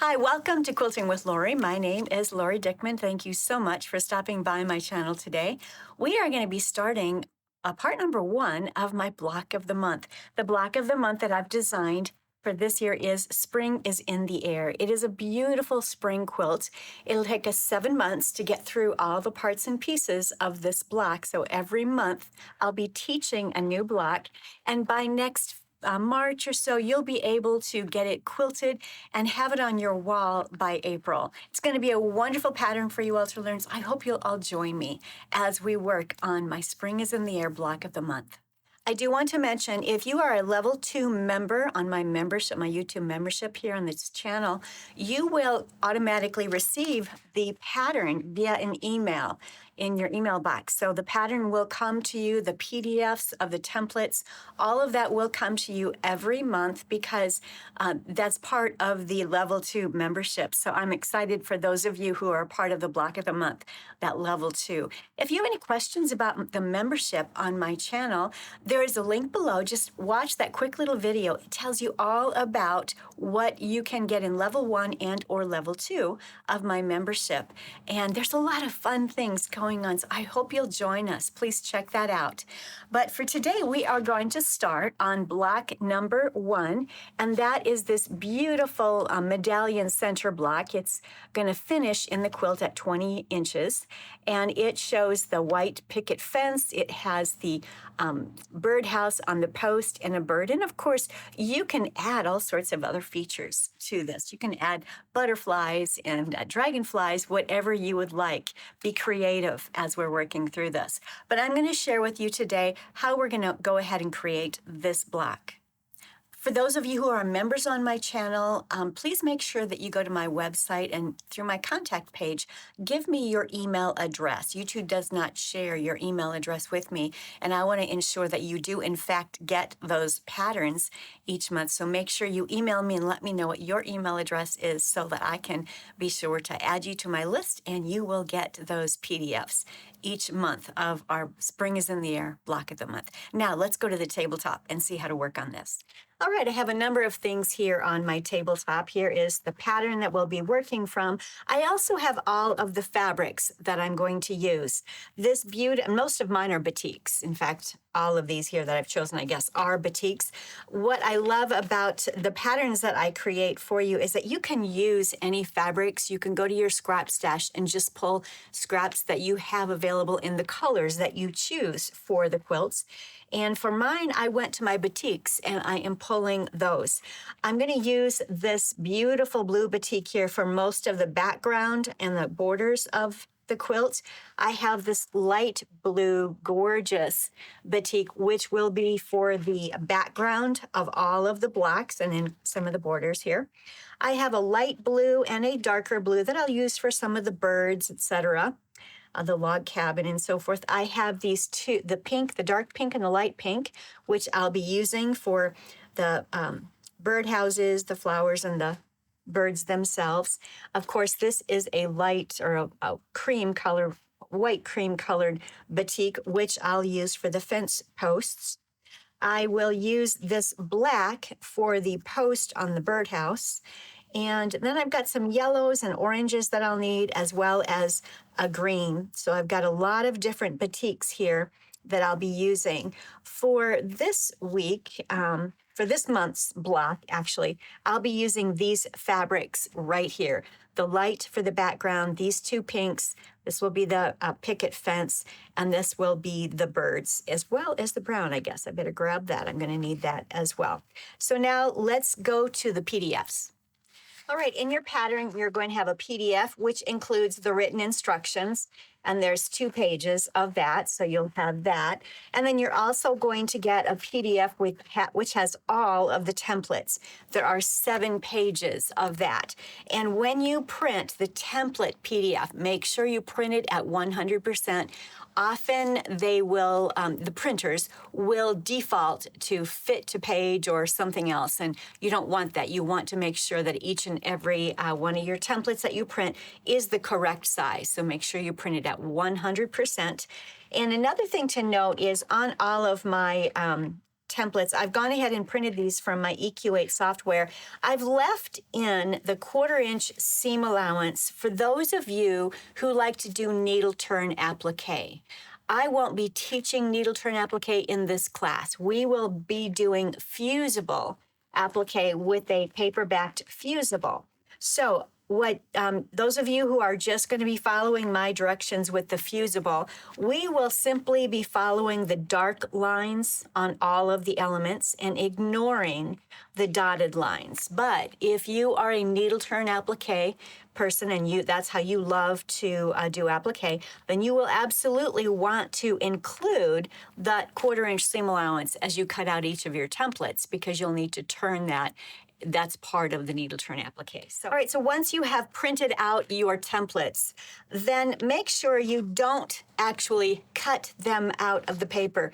Hi, welcome to Quilting with Lori. My name is Lori Dickman. Thank you so much for stopping by my channel today. We are going to be starting part number 1 of my block of the month. The block of the month that I've designed for this year is Spring is in the Air. It is a beautiful spring quilt. It'll take us 7 months to get through all the parts and pieces of this block. So every month I'll be teaching a new block, and by next March or so, you'll be able to get it quilted and have it on your wall by April. It's going to be a wonderful pattern for you all to learn. So I hope you'll all join me as we work on my Spring is in the Air block of the month. I do want to mention, if you are a level 2 member on my membership, my YouTube membership here on this channel, you will automatically receive the pattern via an email in your email box. So the pattern will come to you, the PDFs of the templates, all of that will come to you every month because that's part of the level 2 membership. So I'm excited for those of you who are part of the block of the month, that level 2. If you have any questions about the membership on my channel, there is a link below. Just watch that quick little video. It tells you all about what you can get in level 1 and or level 2 of my membership. And there's a lot of fun things going on, so I hope you'll join us. Please check that out. But for today, we are going to start on block number 1, and that is this beautiful medallion center block. It's going to finish in the quilt at 20 inches, and it shows the white picket fence. It has the birdhouse on the post and a bird. And of course, you can add all sorts of other features to this. You can add butterflies and dragonflies, whatever you would like. Be creative as we're working through this. But I'm going to share with you today how we're going to go ahead and create this block. For those of you who are members on my channel, please make sure that you go to my website and through my contact page, give me your email address. YouTube does not share your email address with me, and I want to ensure that you do, in fact, get those patterns each month. So make sure you email me and let me know what your email address is so that I can be sure to add you to my list, and you will get those PDFs each month of our Spring is in the Air block of the month. Now, let's go to the tabletop and see how to work on this. All right, I have a number of things here on my tabletop. Here is the pattern that we'll be working from. I also have all of the fabrics that I'm going to use. This most of mine are batiks. In fact, all of these here that I've chosen, I guess, are batiks. What I love about the patterns that I create for you is that you can use any fabrics. You can go to your scrap stash and just pull scraps that you have available in the colors that you choose for the quilts. And for mine, I went to my batiks and I am pulling those. I'm going to use this beautiful blue batik here for most of the background and the borders of the quilt. I have this light blue, gorgeous batik, which will be for the background of all of the blocks and in some of the borders here. I have a light blue and a darker blue that I'll use for some of the birds, etc. The log cabin and so forth. I have these two, the pink, the dark pink and the light pink, which I'll be using for the birdhouses, the flowers, and the birds themselves. Of course, this is a light or a cream color, white cream colored batik, which I'll use for the fence posts. I will use this black for the post on the birdhouse. And then I've got some yellows and oranges that I'll need, as well as a green. So I've got a lot of different batiks here that I'll be using. For this week, for this month's block, actually, I'll be using these fabrics right here. The light for the background, these two pinks, this will be the picket fence, and this will be the birds, as well as the brown, I guess. I better grab that. I'm going to need that as well. So now let's go to the PDFs. All right, in your pattern, you're going to have a PDF, which includes the written instructions, and there's 2 pages of that, so you'll have that. And then you're also going to get a PDF which has all of the templates. There are 7 pages of that. And when you print the template PDF, make sure you print it at 100%. Often they will, the printers will default to fit to page or something else, and you don't want that. You want to make sure that each and every one of your templates that you print is the correct size. So make sure you print it at 100%. And another thing to note is on all of my templates, I've gone ahead and printed these from my EQ8 software. I've left in the 1/4-inch seam allowance for those of you who like to do needle turn applique. I won't be teaching needle turn applique in this class. We will be doing fusible applique with a paper-backed fusible. So what those of you who are just going to be following my directions with the fusible, we will simply be following the dark lines on all of the elements and ignoring the dotted lines. But if you are a needle turn applique person and that's how you love to do applique, then you will absolutely want to include that 1/4-inch seam allowance as you cut out each of your templates, because you'll need to turn that. That's part of the needle turn applique. So, all right, so once you have printed out your templates, then make sure you don't actually cut them out of the paper.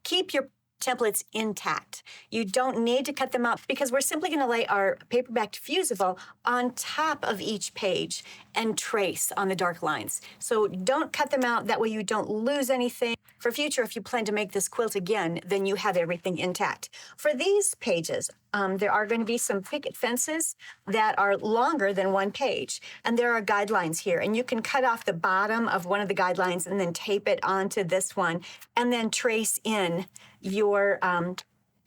Keep your templates intact. You don't need to cut them out, because we're simply going to lay our paper-backed fusible on top of each page and trace on the dark lines. So don't cut them out. That way you don't lose anything. For future, if you plan to make this quilt again, then you have everything intact. For these pages, there are going to be some picket fences that are longer than one page. And there are guidelines here. And you can cut off the bottom of one of the guidelines and then tape it onto this one, and then trace in your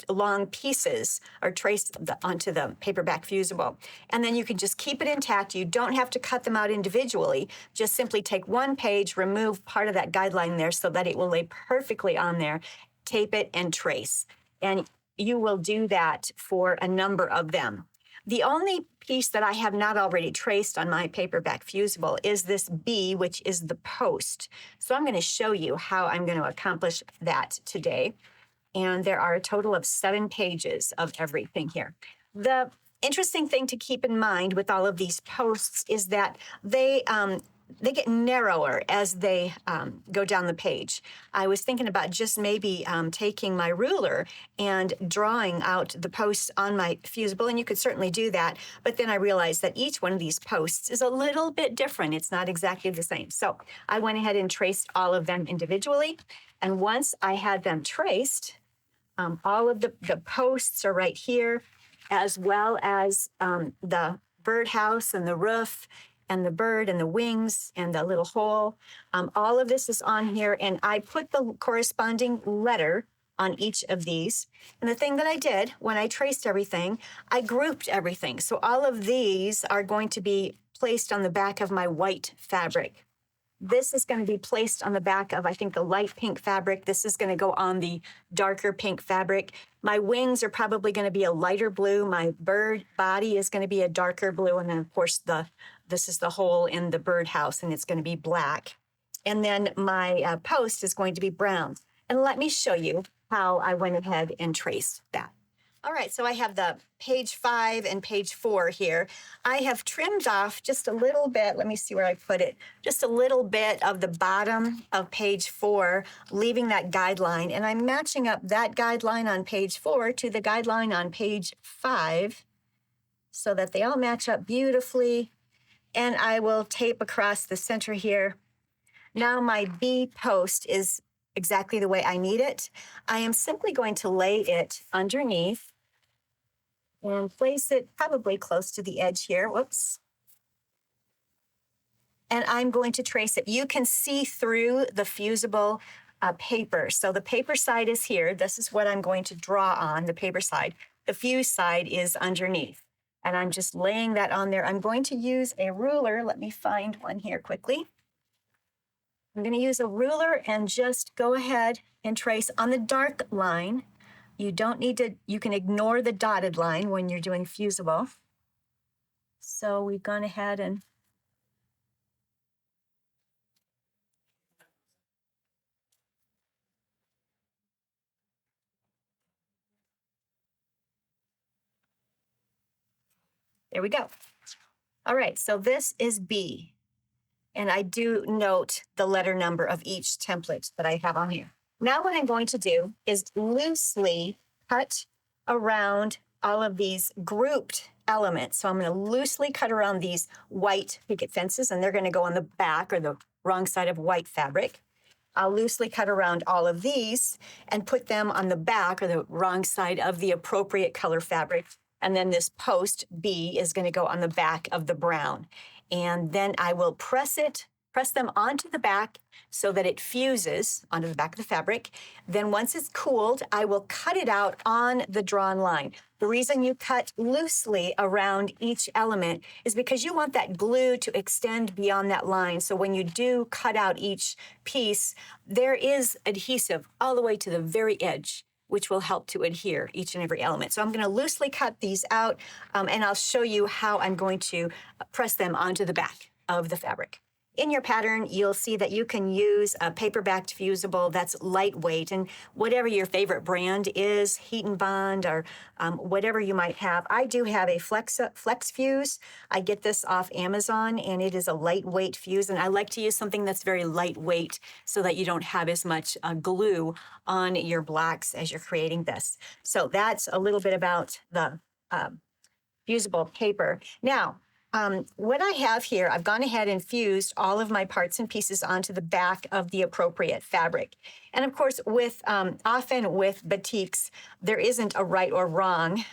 long pieces, or trace onto the paperback fusible. And then you can just keep it intact. You don't have to cut them out individually. Just simply take one page, remove part of that guideline there so that it will lay perfectly on there, tape it, and trace. And you will do that for a number of them. The only piece that I have not already traced on my paperback fusible is this B, which is the post. So I'm going to show you how I'm going to accomplish that today. And there are a total of 7 pages of everything here. The interesting thing to keep in mind with all of these posts is that they get narrower as they go down the page. I was thinking about just maybe taking my ruler and drawing out the posts on my fusible, and you could certainly do that. But then I realized that each one of these posts is a little bit different. It's not exactly the same. So I went ahead and traced all of them individually. And once I had them traced, all of the posts are right here, as well as the birdhouse and the roof and the bird and the wings and the little hole. All of this is on here, and I put the corresponding letter on each of these. And the thing that I did when I traced everything, I grouped everything. So all of these are going to be placed on the back of my white fabric. This is going to be placed on the back of, I think, the light pink fabric. This is going to go on the darker pink fabric. My wings are probably going to be a lighter blue. My bird body is going to be a darker blue. And then, of course, this is the hole in the birdhouse, and it's going to be black. And then my post is going to be brown. And let me show you how I went ahead and traced that. All right, so I have the page 5 and page 4 here. I have trimmed off just a little bit. Let me see where I put it. Just a little bit of the bottom of page 4, leaving that guideline. And I'm matching up that guideline on page 4 to the guideline on page 5 so that they all match up beautifully. And I will tape across the center here. Now my B post is exactly the way I need it. I am simply going to lay it underneath and place it probably close to the edge here. Whoops. And I'm going to trace it. You can see through the fusible paper. So the paper side is here. This is what I'm going to draw on, the paper side. The fuse side is underneath. And I'm just laying that on there. I'm going to use a ruler. Let me find one here quickly. I'm going to use a ruler and just go ahead and trace on the dark line. You don't need to, you can ignore the dotted line when you're doing fusible. So we've gone ahead and there we go. All right, so this is B. And I do note the letter number of each template that I have on here. Now what I'm going to do is loosely cut around all of these grouped elements. So I'm going to loosely cut around these white picket fences, and they're going to go on the back or the wrong side of white fabric. I'll loosely cut around all of these and put them on the back or the wrong side of the appropriate color fabric. And then this post B is going to go on the back of the brown. And then I will press them onto the back so that it fuses onto the back of the fabric. Then once it's cooled, I will cut it out on the drawn line. The reason you cut loosely around each element is because you want that glue to extend beyond that line. So when you do cut out each piece, there is adhesive all the way to the very edge, which will help to adhere each and every element. So I'm going to loosely cut these out, and I'll show you how I'm going to press them onto the back of the fabric. In your pattern, you'll see that you can use a paper-backed fusible that's lightweight, and whatever your favorite brand is, Heat and Bond or whatever you might have. I do have a Flex Fuse. I get this off Amazon, and it is a lightweight fuse, and I like to use something that's very lightweight so that you don't have as much glue on your blocks as you're creating this. So that's a little bit about the fusible paper. Now, what I have here, I've gone ahead and fused all of my parts and pieces onto the back of the appropriate fabric. And of course, often with batiks, there isn't a right or wrong.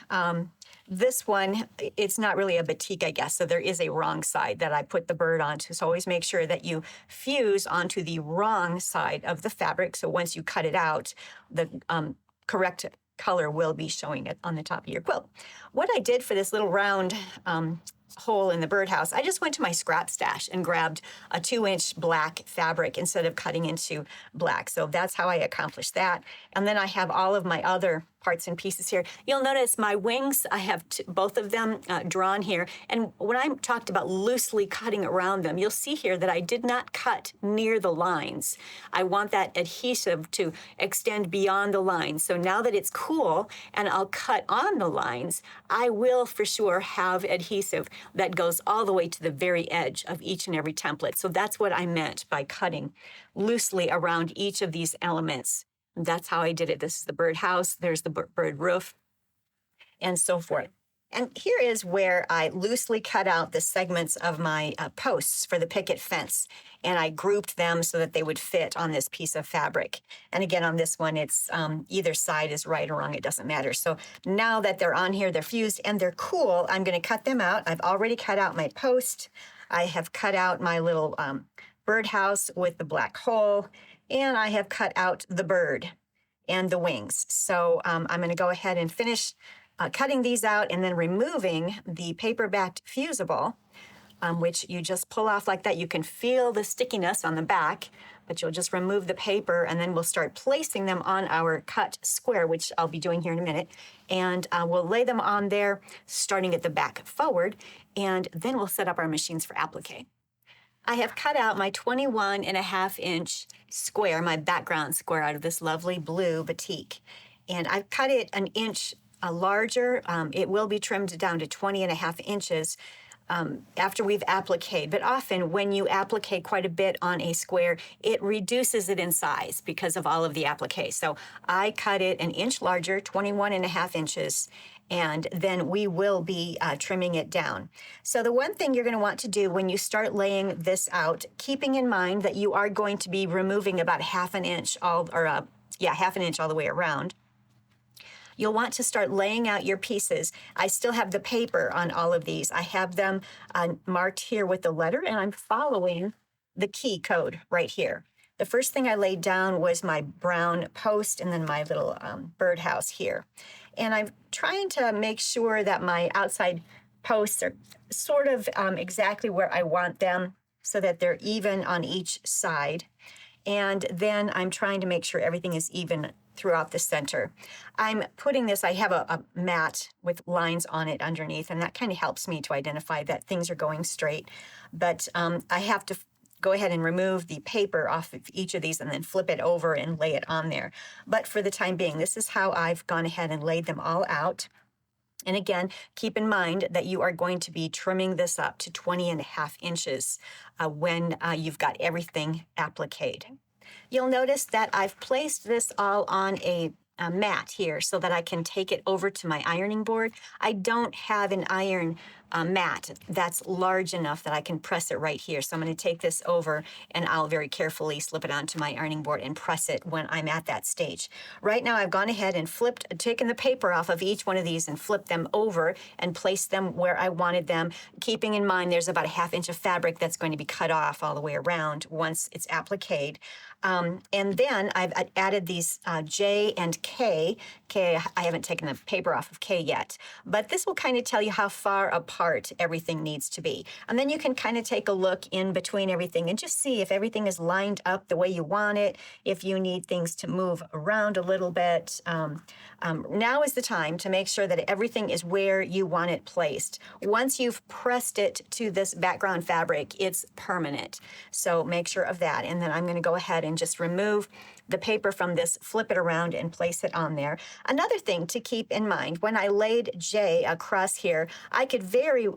This one, it's not really a batik, I guess, so there is a wrong side that I put the bird onto. So always make sure that you fuse onto the wrong side of the fabric. So once you cut it out, the correct color will be showing it on the top of your quilt. What I did for this little round hole in the birdhouse, I just went to my scrap stash and grabbed a 2-inch black fabric instead of cutting into black. So that's how I accomplished that. And then I have all of my other parts and pieces here. You'll notice my wings, I have both of them drawn here. And when I talked about loosely cutting around them, you'll see here that I did not cut near the lines. I want that adhesive to extend beyond the lines. So now that it's cool and I'll cut on the lines, I will for sure have adhesive that goes all the way to the very edge of each and every template. So that's what I meant by cutting loosely around each of these elements. That's how I did it. This is the birdhouse, there's the bird roof, and so forth. And here is where I loosely cut out the segments of my posts for the picket fence. And I grouped them so that they would fit on this piece of fabric. And again, on this one, it's either side is right or wrong. It doesn't matter. So now that they're on here, they're fused and they're cool, I'm going to cut them out. I've already cut out my post. I have cut out my little birdhouse with the black hole. And I have cut out the bird and the wings. So I'm going to go ahead and finish cutting these out and then removing the paper-backed fusible, which you just pull off like that. You can feel the stickiness on the back, but you'll just remove the paper and then we'll start placing them on our cut square, which I'll be doing here in a minute. And we'll lay them on there, starting at the back forward, and then we'll set up our machines for applique. I have cut out my 21.5-inch square, my background square, out of this lovely blue batik. And I've cut it an inch larger. It will be trimmed down to 20.5 inches after we've appliqued. But often when you applique quite a bit on a square, it reduces it in size because of all of the applique. So I cut it an inch larger, 21.5 inches. And then we will be trimming it down. So the one thing you're going to want to do when you start laying this out, keeping in mind that you are going to be removing about half an inch all the way around, you'll want to start laying out your pieces. I still have the paper on all of these. I have them marked here with the letter, and I'm following the key code right here. The first thing I laid down was my brown post and then my little birdhouse here. And I'm trying to make sure that my outside posts are sort of exactly where I want them so that they're even on each side. And then I'm trying to make sure everything is even throughout the center. I'm putting this, I have a mat with lines on it underneath, and that kind of helps me to identify that things are going straight. But I have to go ahead and remove the paper off of each of these and then flip it over and lay it on there. But for the time being, this is how I've gone ahead and laid them all out. And again, keep in mind that you are going to be trimming this up to 20.5 inches when you've got everything appliqued. You'll notice that I've placed this all on a mat here so that I can take it over to my ironing board. I don't have an iron mat that's large enough that I can press it right here. So I'm going to take this over and I'll very carefully slip it onto my ironing board and press it when I'm at that stage. Right now I've gone ahead and taken the paper off of each one of these and flipped them over and placed them where I wanted them, keeping in mind there's about a 1/2 inch of fabric that's going to be cut off all the way around once it's appliqued. And then I've added these J and K. K, I haven't taken the paper off of K yet, but this will kind of tell you how far apart everything needs to be. And then you can kind of take a look in between everything and just see if everything is lined up the way you want it, if you need things to move around a little bit. Now is the time to make sure that everything is where you want it placed. Once you've pressed it to this background fabric, it's permanent. So make sure of that. And then I'm going to go ahead and just remove the paper from this, flip it around and place it on there. Another thing to keep in mind, when I laid J across here, I could very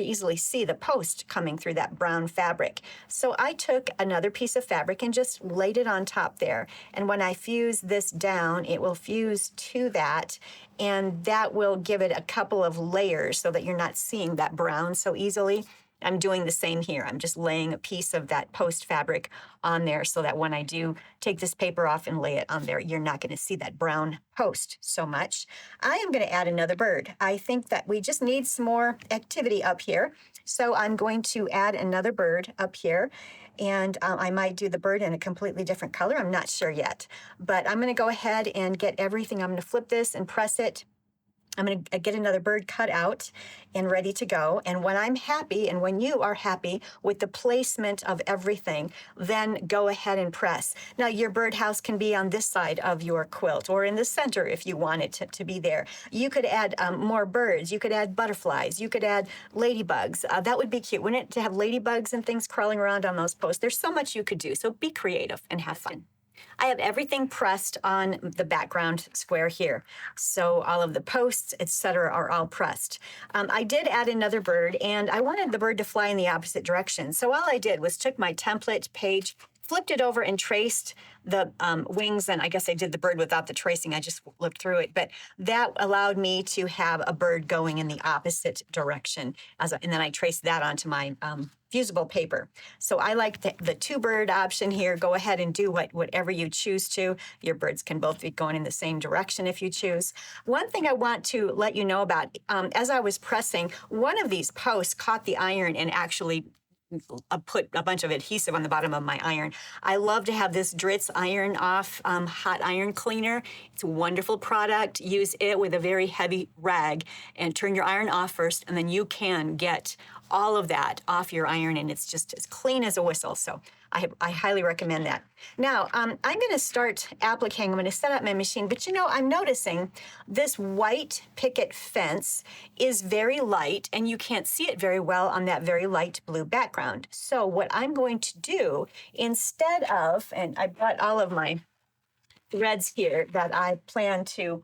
easily see the post coming through that brown fabric. So I took another piece of fabric and just laid it on top there. And when I fuse this down, it will fuse to that, and that will give it a couple of layers so that you're not seeing that brown so easily. I'm doing the same here. I'm just laying a piece of that post fabric on there so that when I do take this paper off and lay it on there, you're not going to see that brown post so much. I am going to add another bird. I think that we just need some more activity up here. So I'm going to add another bird up here. And I might do the bird in a completely different color. I'm not sure yet. But I'm going to go ahead and get everything. I'm going to flip this and press it. I'm going to get another bird cut out and ready to go. And when I'm happy and when you are happy with the placement of everything, then go ahead and press. Now, your birdhouse can be on this side of your quilt or in the center if you want it to be there. You could add more birds. You could add butterflies. You could add ladybugs. That would be cute, wouldn't it, to have ladybugs and things crawling around on those posts? There's so much you could do. So be creative and have fun. I have everything pressed on the background square here. So all of the posts, etc., are all pressed. I did add another bird, and I wanted the bird to fly in the opposite direction. So all I did was took my template page, flipped it over and traced the wings, and I guess I did the bird without the tracing. I just flipped through it, but that allowed me to have a bird going in the opposite direction. And then I traced that onto my fusible paper. So I like the two bird option here. Go ahead and do whatever you choose to. Your birds can both be going in the same direction if you choose. One thing I want to let you know about, as I was pressing, one of these posts caught the iron and actually put a bunch of adhesive on the bottom of my iron. I love to have this Dritz Iron Off hot iron cleaner. It's a wonderful product. Use it with a very heavy rag and turn your iron off first, and then you can get all of that off your iron, and it's just as clean as a whistle. So I highly recommend that. Now, I'm going to start appliquing. I'm going to set up my machine, but I'm noticing this white picket fence is very light, and you can't see it very well on that very light blue background. So what I'm going to do, instead of, and I brought all of my threads here that I plan to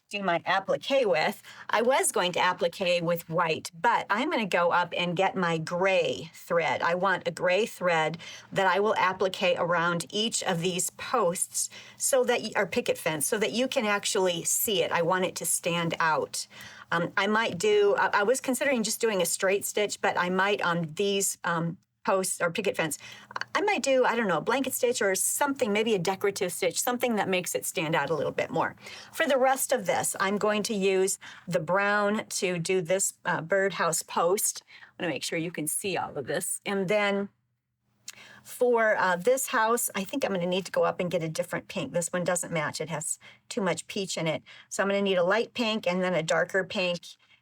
do my applique with. I was going to applique with white, but I'm going to go up and get my gray thread. I want a gray thread that I will applique around each of these posts so that, or picket fence, so that you can actually see it. I want it to stand out. I was considering just doing a straight stitch, but I might on these posts or picket fence, I might do, I don't know, a blanket stitch or something, maybe a decorative stitch, something that makes it stand out a little bit more. For the rest of this, I'm going to use the brown to do this birdhouse post. I'm going to make sure you can see all of this. And then for this house, I think I'm going to need to go up and get a different pink. This one doesn't match. It has too much peach in it. So I'm going to need a light pink and then a darker pink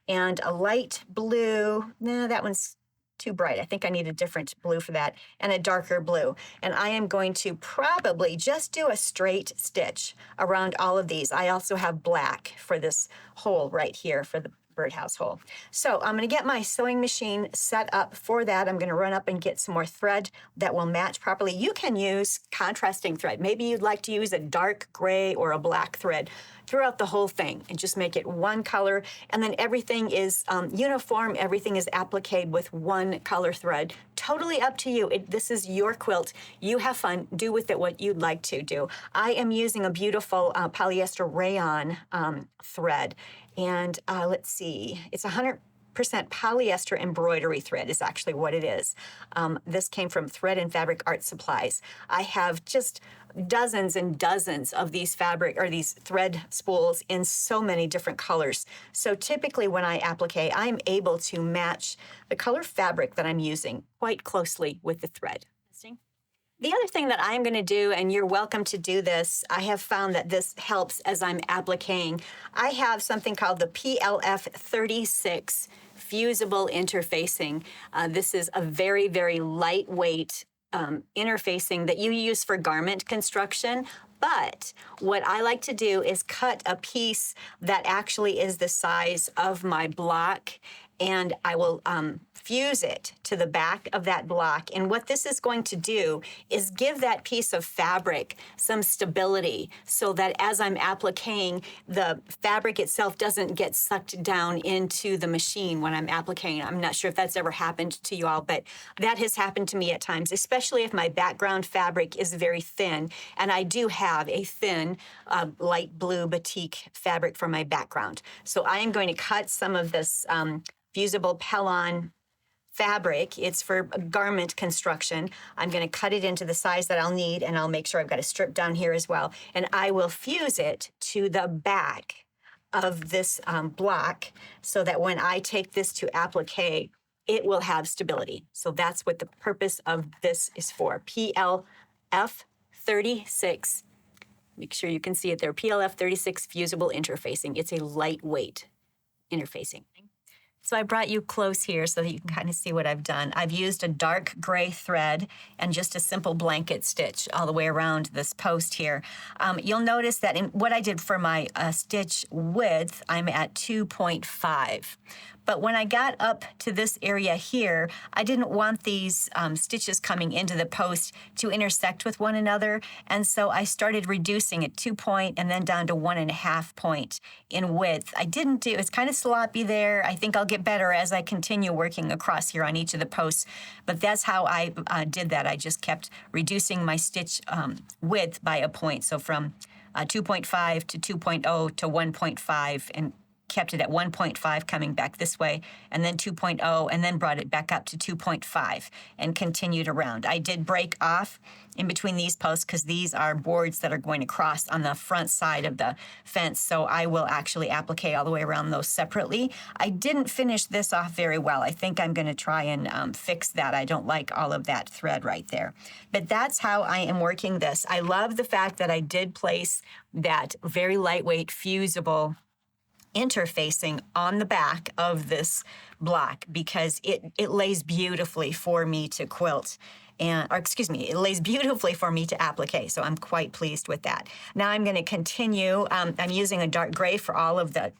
and a light blue. No, that one's too bright. I think I need a different blue for that, and a darker blue. And I am going to probably just do a straight stitch around all of these. I also have black for this hole right here for the birdhouse hole. So I'm going to get my sewing machine set up for that. I'm going to run up and get some more thread that will match properly. You can use contrasting thread. Maybe you'd like to use a dark gray or a black thread throughout the whole thing and just make it one color, and then everything is uniform, everything is appliqued with one color thread. Totally up to you. This is your quilt. You have fun. Do with it what you'd like to do. I am using a beautiful polyester rayon thread, and let's see, it's 100 polyester embroidery thread is actually what it is. This came from Thread and Fabric Art Supplies. I have just dozens and dozens of these these thread spools in so many different colors. So typically when I applique, I'm able to match the color fabric that I'm using quite closely with the thread. The other thing that I'm going to do, and you're welcome to do this, I have found that this helps as I'm appliquing. I have something called the PLF 36 fusible interfacing. This is a very, very lightweight interfacing that you use for garment construction. But what I like to do is cut a piece that actually is the size of my block, and I will fuse it to the back of that block. And what this is going to do is give that piece of fabric some stability so that as I'm appliquing, the fabric itself doesn't get sucked down into the machine when I'm appliquing. I'm not sure if that's ever happened to you all, but that has happened to me at times, especially if my background fabric is very thin. And I do have a thin light blue batik fabric for my background. So I am going to cut some of this fusible Pellon fabric. It's for garment construction. I'm going to cut it into the size that I'll need, and I'll make sure I've got a strip down here as well. And I will fuse it to the back of this block so that when I take this to applique, it will have stability. So that's what the purpose of this is for. PLF 36. Make sure you can see it there. PLF 36 fusible interfacing. It's a lightweight interfacing. So I brought you close here so that you can kind of see what I've done. I've used a dark gray thread and just a simple blanket stitch all the way around this post here. You'll notice that in what I did for my stitch width, I'm at 2.5. But when I got up to this area here, I didn't want these stitches coming into the post to intersect with one another. And so I started reducing it 2 point and then down to 1.5 point in width. I didn't do, it's kind of sloppy there. I think I'll get better as I continue working across here on each of the posts. But that's how I did that. I just kept reducing my stitch width by a point. So from 2.5 to 2.0 to 1.5 and kept it at 1.5 coming back this way, and then 2.0, and then brought it back up to 2.5 and continued around. I did break off in between these posts because these are boards that are going to cross on the front side of the fence, so I will actually applique all the way around those separately. I didn't finish this off very well. I think I'm going to try and fix that. I don't like all of that thread right there. But that's how I am working this. I love the fact that I did place that very lightweight, fusible interfacing on the back of this block because it lays beautifully for me to quilt. It lays beautifully for me to applique, so I'm quite pleased with that. Now I'm going to continue. I'm using a dark gray for all of the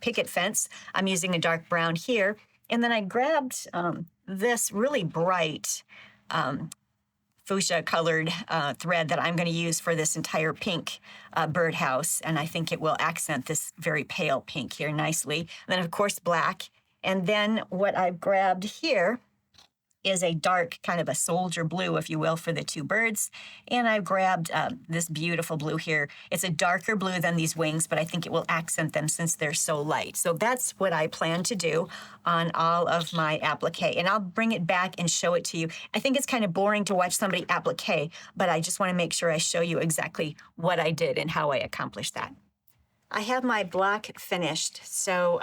picket fence. I'm using a dark brown here, and then I grabbed this really bright fuchsia colored thread that I'm going to use for this entire pink birdhouse, and I think it will accent this very pale pink here nicely. And then of course black, and then what I've grabbed here is a dark kind of a soldier blue, if you will, for the two birds. And I've grabbed this beautiful blue here. It's a darker blue than these wings, but I think it will accent them since they're so light. So that's what I plan to do on all of my applique. And I'll bring it back and show it to you. I think it's kind of boring to watch somebody applique, but I just want to make sure I show you exactly what I did and how I accomplished that. I have my block finished, so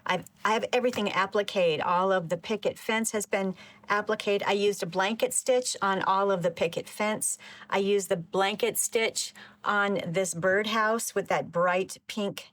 I have everything appliqued. All of the picket fence has been appliqued. I used a blanket stitch on all of the picket fence. I used the blanket stitch on this birdhouse with that bright pink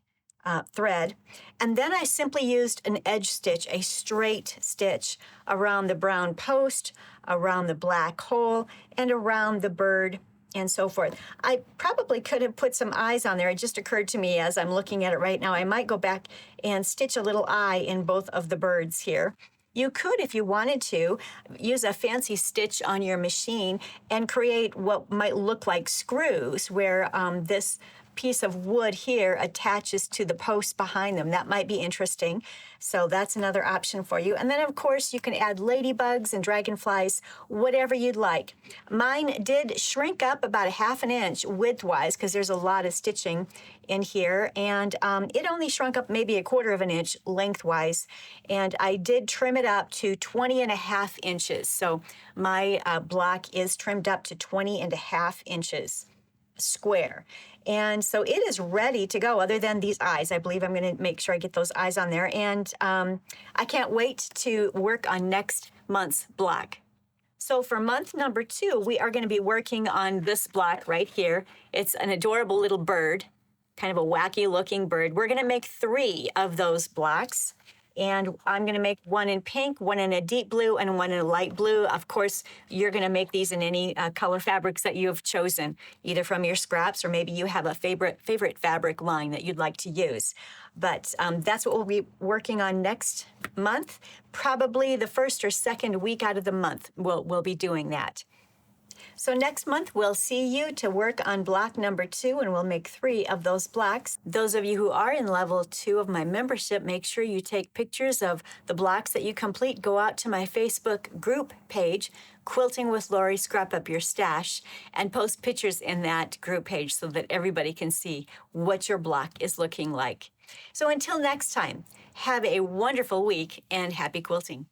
thread. And then I simply used an edge stitch, a straight stitch around the brown post, around the black hole, and around the bird and so forth. I probably could have put some eyes on there. It just occurred to me as I'm looking at it right now, I might go back and stitch a little eye in both of the birds here. You could, if you wanted to, use a fancy stitch on your machine and create what might look like screws where this piece of wood here attaches to the post behind them. That might be interesting. So that's another option for you. And then, of course, you can add ladybugs and dragonflies, whatever you'd like. Mine did shrink up about a ½ inch width-wise because there's a lot of stitching in here, and it only shrunk up maybe a ½ inch lengthwise, and I did trim it up to 20½ inches. So my block is trimmed up to 20½ inches square. And so it is ready to go, other than these eyes. I believe I'm going to make sure I get those eyes on there. And I can't wait to work on next month's block. So for month number 2, we are going to be working on this block right here. It's an adorable little bird, kind of a wacky looking bird. We're going to make 3 of those blocks. And I'm going to make one in pink, one in a deep blue, and one in a light blue. Of course, you're going to make these in any color fabrics that you have chosen, either from your scraps or maybe you have a favorite fabric line that you'd like to use. But that's what we'll be working on next month. Probably the first or second week out of the month, we'll be doing that. So next month, we'll see you to work on block number 2, and we'll make 3 of those blocks. Those of you who are in level 2 of my membership, make sure you take pictures of the blocks that you complete. Go out to my Facebook group page, Quilting with Lori, Scrap Up Your Stash, and post pictures in that group page so that everybody can see what your block is looking like. So until next time, have a wonderful week and happy quilting.